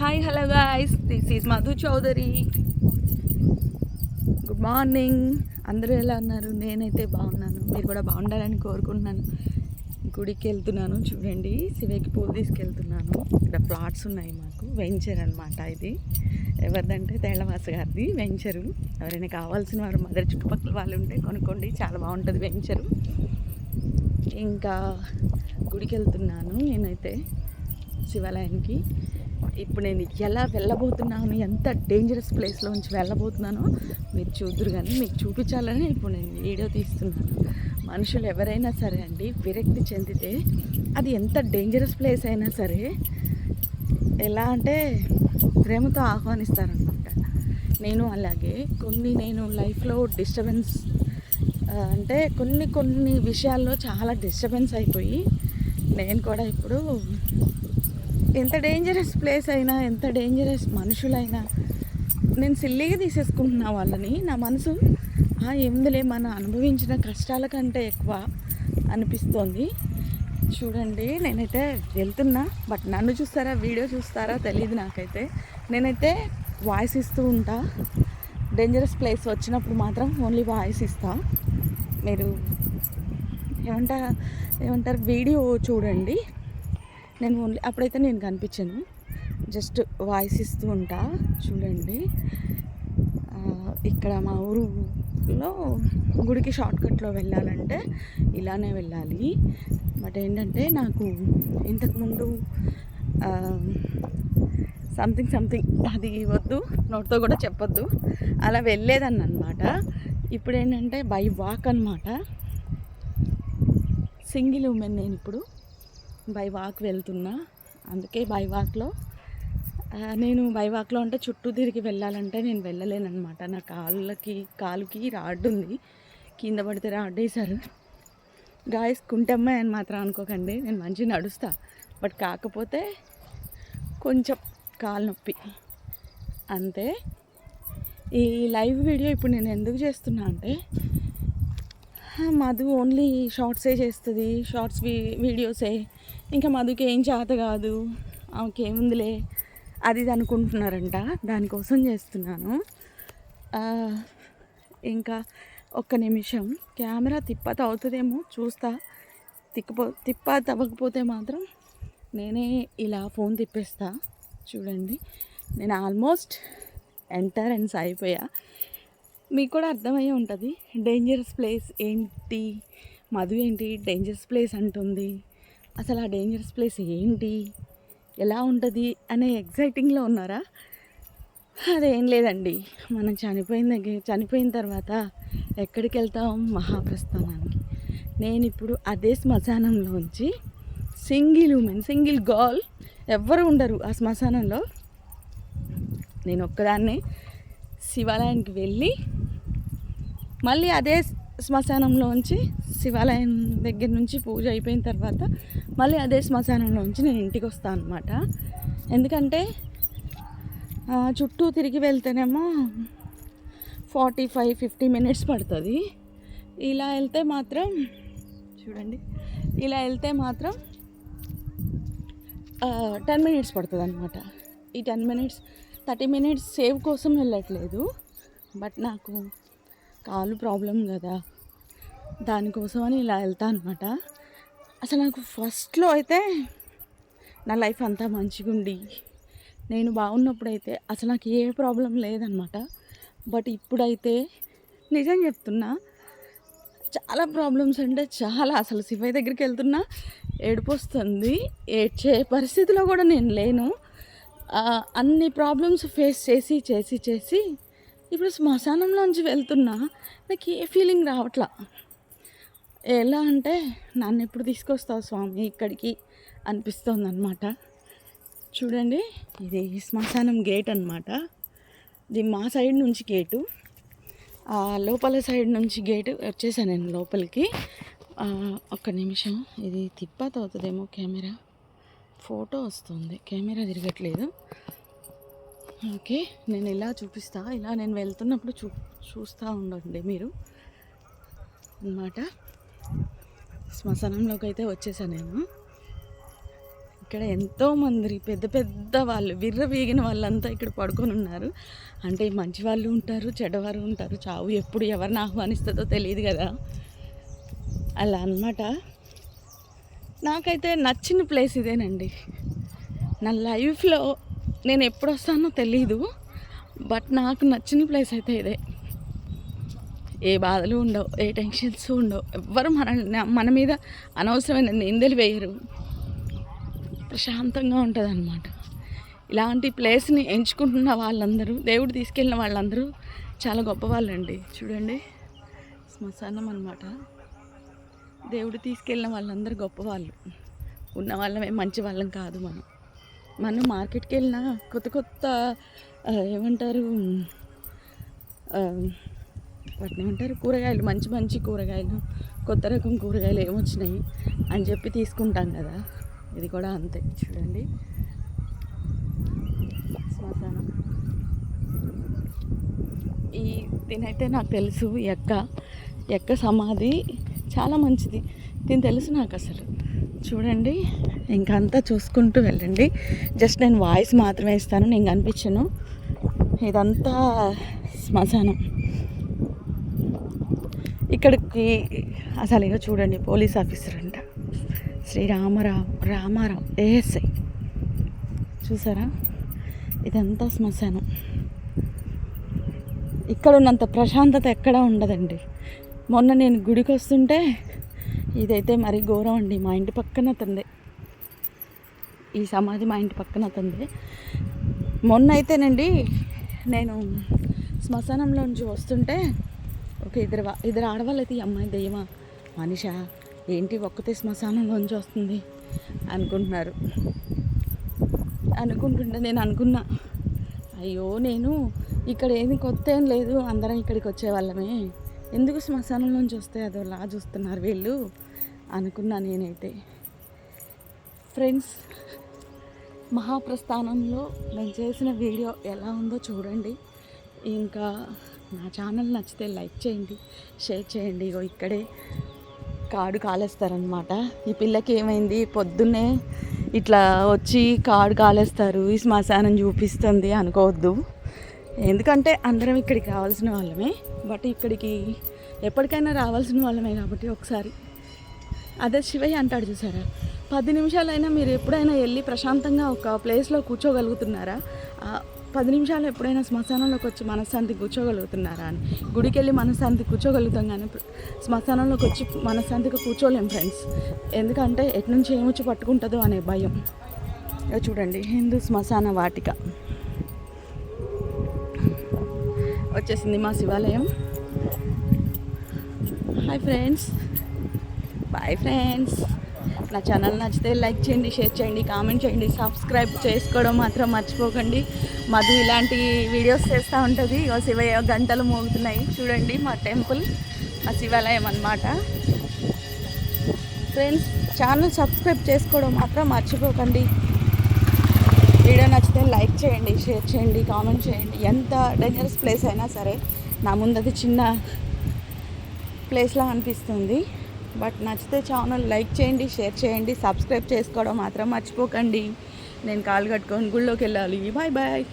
Hi hello guys, this is Madhu Chowdary. Good morning. అందరూ ఎలా ఉన్నారు? నేనైతే బాగున్నాను. మీరు కూడా బాగుండాలని కోరుకుంటున్నాను. గుడికి వెళ్తున్నాను. చూడండి, శివకి పూలు తీసుకెళ్తున్నాను. ఇక్కడ ప్లాట్స్ ఉన్నాయి మాకు. వెంచర్ అనమాట ఇది. ఎవరిదంటే తేళ్లవాస గారిది వెంచరు. ఎవరైనా కావాల్సిన వారు మదర్ చుట్టుపక్కల వాళ్ళు ఉంటే కొనుక్కోండి, చాలా బాగుంటుంది వెంచరు. ఇంకా గుడికి వెళ్తున్నాను నేనైతే, శివాలయానికి. ఇప్పుడు నేను ఎలా వెళ్ళబోతున్నాను, ఎంత డేంజరస్ ప్లేస్లోంచి వెళ్ళబోతున్నానో మీరు చూద్దరు. కానీ మీకు చూపించాలని ఇప్పుడు నేను వీడియో తీస్తున్నాను. మనుషులు ఎవరైనా సరే అండి, విరక్తి చెందితే అది ఎంత డేంజరస్ ప్లేస్ అయినా సరే ఎలా అంటే ప్రేమతో ఆహ్వానిస్తారనమాట. నేను అలాగే నేను లైఫ్లో డిస్టర్బెన్స్ అంటే కొన్ని విషయాల్లో చాలా డిస్టర్బెన్స్ అయిపోయి, నేను కూడా ఇప్పుడు ఎంత డేంజరస్ ప్లేస్ అయినా, ఎంత డేంజరస్ మనుషులైనా నేను సిల్లీగా తీసేసుకుంటున్నా వాళ్ళని. నా మనసు ఏముందిలే, మనం అనుభవించిన కష్టాల కంటే ఎక్కువ అనిపిస్తోంది. చూడండి, నేనైతే వెళ్తున్నా. బట్ నన్ను చూస్తారా, వీడియో చూస్తారా తెలియదు నాకైతే. నేనైతే వాయిస్ ఇస్తూ ఉంటా. డేంజరస్ ప్లేస్ వచ్చినప్పుడు మాత్రం ఓన్లీ వాయిస్ ఇస్తా. మీరు ఏమంటారు వీడియో చూడండి. నేను ఓన్లీ అప్పుడైతే నేను కనిపించాను, జస్ట్ వాయిస్ ఇస్తూ ఉంటా. చూడండి, ఇక్కడ మా ఊరులో గుడికి షార్ట్కట్లో వెళ్ళాలంటే ఇలానే వెళ్ళాలి. బట్ ఏంటంటే నాకు ఇంతకుముందు సంథింగ్ అది వద్దు, నోటితో కూడా చెప్పొద్దు, అలా వెళ్ళేదాన్ని అనమాట. ఇప్పుడు ఏంటంటే బై వాక్ అనమాట. సింగిల్ ఉమెన్ నేను ఇప్పుడు బై వాక్ వెళ్తున్నా. అందుకే బై వాక్లో అంటే చుట్టూ తిరిగి వెళ్ళాలంటే నేను వెళ్ళలేనమాట. నా కాలుకి రాడ్డు ఉంది, కింద పడితే రాడ్డు వేశారు. గాయస్, కుంటమ్మాయి అని మాత్రం అనుకోకండి, నేను మంచిగా నడుస్తా. బట్ కాకపోతే కొంచెం కాలు నొప్పి అంతే. ఈ లైవ్ వీడియో ఇప్పుడు నేను ఎందుకు చేస్తున్నా అంటే, మధు ఓన్లీ షార్ట్సే చేస్తుంది, షార్ట్స్ వీడియోసే, ఇంకా మధుకి ఏం చేత కాదు, ఆమెకి ఏముందిలే అది ఇది అనుకుంటున్నారంట. దానికోసం చేస్తున్నాను. ఇంకా ఒక్క నిమిషం కెమెరా తిప్పత అవుతుందేమో చూస్తా. తిప్పత అవ్వకపోతే మాత్రం నేనే ఇలా ఫోన్ తిప్పేస్తా. చూడండి, నేను ఆల్మోస్ట్ ఎంట్రన్స్ అయిపోయా. మీకు కూడా అర్థమయ్యే ఉంటుంది డేంజరస్ ప్లేస్ ఏంటి, మధు ఏంటి డేంజరస్ ప్లేస్ అంటుంది, అసలు ఆ డేంజరస్ ప్లేస్ ఏంటి, ఎలా ఉంటుంది అనే ఎగ్జైటింగ్లో ఉన్నారా? అదేం లేదండి, మనం చనిపోయిన తర్వాత ఎక్కడికి వెళ్తాం? మహాప్రస్థానానికి. నేను ఇప్పుడు అదే శ్మశానంలోంచి సింగిల్ గర్ల్, ఎవ్వరు ఉండరు ఆ శ్మశానంలో. నేను ఒక్కదాన్నే శివాలయానికి వెళ్ళి మళ్ళీ అదే శ్మశానంలోంచి, శివాలయం దగ్గర నుంచి పూజ అయిపోయిన తర్వాత మళ్ళీ అదే శ్మశానంలోంచి నేను ఇంటికి వస్తాను అనమాట. ఎందుకంటే చుట్టూ తిరిగి వెళ్తేనేమో 45-50 మినిట్స్ పడుతుంది. ఇలా వెళ్తే మాత్రం చూడండి, ఇలా వెళ్తే మాత్రం 10 మినిట్స్ పడుతుంది అనమాట. ఈ 30 మినిట్స్ సేవ్ కోసం వెళ్ళట్లేదు, బట్ నాకు కాలు ప్రాబ్లం కదా, దానికోసం అని ఇలా వెళ్తా అనమాట. అసలు నాకు ఫస్ట్లో అయితే నా లైఫ్ అంతా మంచిగా ఉండి నేను బాగున్నప్పుడైతే అసలు నాకు ఏ ప్రాబ్లం లేదనమాట. బట్ ఇప్పుడైతే నిజం చెప్తున్నా, చాలా ప్రాబ్లమ్స్ అంటే చాలా. అసలు శివయ్య దగ్గరికి వెళ్తున్నా ఏడుపు వస్తుంది, ఏడ్చే పరిస్థితిలో కూడా నేను లేను. అన్ని ప్రాబ్లమ్స్ ఫేస్ చేసి ఇప్పుడు శ్మశానంలోంచి వెళ్తున్నా, నాకు ఏ ఫీలింగ్ రావట్లా. ఎలా అంటే నన్ను ఎప్పుడు తీసుకొస్తావు స్వామి ఇక్కడికి అనిపిస్తుంది అనమాట. చూడండి, ఇది శ్మశానం గేట్ అనమాట. ఇది మా సైడ్ నుంచి గేటు, లోపల సైడ్ నుంచి గేటు వచ్చేసాను నేను లోపలికి. ఒక్క నిమిషం, ఇది తిప్పత అవుతుందేమో కెమెరా, ఫోటో వస్తుంది, కెమెరా తిరగట్లేదు. ఓకే, నేను ఇలా చూపిస్తా. ఇలా నేను వెళ్తున్నప్పుడు చూస్తూ ఉండండి మీరు అన్నమాట. శ్మశానంలోకి అయితే వచ్చేసాను నేను. ఇక్కడ ఎంతోమంది పెద్ద పెద్ద వాళ్ళు వీగిన వాళ్ళంతా ఇక్కడ పడుకొని ఉన్నారు. అంటే మంచి వాళ్ళు ఉంటారు, చెడ్డవారు ఉంటారు. చావు ఎప్పుడు ఎవరిని ఆహ్వానిస్తుందో తెలియదు కదా, అలా అన్నమాట. నాకైతే నచ్చిన ప్లేస్ ఇదేనండి. నా లైఫ్లో నేను ఎప్పుడు వస్తానో తెలీదు, బట్ నాకు నచ్చిన ప్లేస్ అయితే ఇదే. ఏ బాధలు ఉండవు, ఏ టెన్షన్స్ ఉండవు, ఎవ్వరు మన మీద అనవసరమైన నిందలు వేయరు. ప్రశాంతంగా ఉంటుంది అన్నమాట. ఇలాంటి ప్లేస్ని ఎంచుకుంటున్న వాళ్ళందరూ, దేవుడు తీసుకెళ్ళిన వాళ్ళందరూ చాలా గొప్పవాళ్ళండి. చూడండి, శ్మశానం అన్నమాట. దేవుడు తీసుకెళ్ళిన వాళ్ళందరూ గొప్పవాళ్ళు. ఉన్న వాళ్ళమే మంచి వాళ్ళం కాదు. మనం మార్కెట్కి వెళ్ళినా కొత్త ఏమంటారు, వాటిని ఏమంటారు, కూరగాయలు, మంచి కూరగాయలు, కొత్త రకం కూరగాయలు ఏమొచ్చినాయి అని చెప్పి తీసుకుంటాం కదా. ఇది కూడా అంతే. చూడండి, శ్మశానం. దీనైతే నాకు తెలుసు, ఎక్క సమాధి చాలా మంచిది. దీని తెలుసు నాకు అసలు. చూడండి, ఇంకంతా చూసుకుంటూ వెళ్ళండి. జస్ట్ నేను వాయిస్ మాత్రమే ఇస్తాను, నేను కనిపించను. ఇదంతా శ్మశానం. ఇక్కడికి అసలు ఇక చూడండి, పోలీస్ ఆఫీసర్ అంట, శ్రీ రామారావు ఏఎస్ఐ. చూసారా, ఇదంతా శ్మశానం. ఇక్కడ ఉన్నంత ప్రశాంతత ఎక్కడా ఉండదండి. మొన్న నేను గుడికి వస్తుంటే, ఇదైతే మరీ ఘోరం అండి. మా ఇంటి పక్కన తందే ఈ సమాధి, మా ఇంటి పక్కన తందే. మొన్న అయితేనండి, నేను శ్మశానంలోంచి వస్తుంటే ఒక ఇద్దరు ఆడవాళ్ళు అయితే, ఈ అమ్మాయి దెయ్యమా మనిషా ఏంటి ఒక్కతే శ్మశానంలోంచి వస్తుంది అనుకుంటుంటే నేను అనుకున్నా, అయ్యో నేను ఇక్కడ ఏది కొత్త ఏం లేదు, అందరం ఇక్కడికి వచ్చేవాళ్ళమే, ఎందుకు శ్మశానంలోంచి వస్తే అదోలా చూస్తున్నారు వీళ్ళు అనుకున్నా నేనైతే. ఫ్రెండ్స్, మహాప్రస్థానంలో నేను చేసిన వీడియో ఎలా ఉందో చూడండి. ఇంకా నా ఛానల్ నచ్చితే లైక్ చేయండి, షేర్ చేయండి. ఇగో ఇక్కడే కాడు కాలేస్తారనమాట. ఈ పిల్లకి ఏమైంది, పొద్దున్నే ఇట్లా వచ్చి కాడు కాలేస్తారు, ఈ శ్మశానం చూపిస్తుంది అనుకోవద్దు. ఎందుకంటే అందరం ఇక్కడికి రావాల్సిన వాళ్ళమే, బట్ ఇక్కడికి ఎప్పటికైనా రావాల్సిన వాళ్ళమే కాబట్టి ఒకసారి, అదే శివయ్య అంటాడు చూసారా, 10 నిమిషాలైనా మీరు ఎప్పుడైనా వెళ్ళి ప్రశాంతంగా ఒక ప్లేస్లో కూర్చోగలుగుతున్నారా? 10 నిమిషాలు ఎప్పుడైనా శ్మశానంలోకి వచ్చి మనశ్శాంతి కూర్చోగలుగుతున్నారా అని. గుడికి వెళ్ళి మనశ్శాంతి కూర్చోగలుగుతాం, కానీ శ్మశానంలోకి వచ్చి మనశ్శాంతిగా కూర్చోలేం ఫ్రెండ్స్. ఎందుకంటే ఎటు నుంచి ఏమొచ్చి పట్టుకుంటుందో అనే భయం. చూడండి, హిందూ శ్మశాన వాటిక వచ్చేసింది మా శివాలయం. Hi friends, bye friends. నా ఛానల్ నచ్చితే లైక్ చేయండి, షేర్ చేయండి, కామెంట్ చేయండి, సబ్స్క్రైబ్ చేసుకోవడం మాత్రం మర్చిపోకండి. మధు ఇలాంటి వీడియోస్ చేస్తూ ఉంటుంది. శివయ్య గంటలు మోగుతున్నాయి చూడండి, మా టెంపుల్, మా శివాలయం అన్నమాట. ఫ్రెండ్స్, ఛానల్ సబ్స్క్రైబ్ చేసుకోవడం మాత్రం మర్చిపోకండి. వీడియో నచ్చితే లైక్ చేయండి, షేర్ చేయండి, కామెంట్ చేయండి. ఎంత డేంజరస్ ప్లేస్ అయినా సరే, నా ముందది చిన్న ప్లేస్లా అనిపిస్తుంది, బట్ నచ్చితే ఛానల్ లైక్ చేయండి, షేర్ చేయండి, సబ్స్క్రైబ్ చేసుకోవడం మాత్రం మర్చిపోకండి. నేను కాలు కట్టుకొని గుళ్ళోకి వెళ్ళాలి. Bye bye.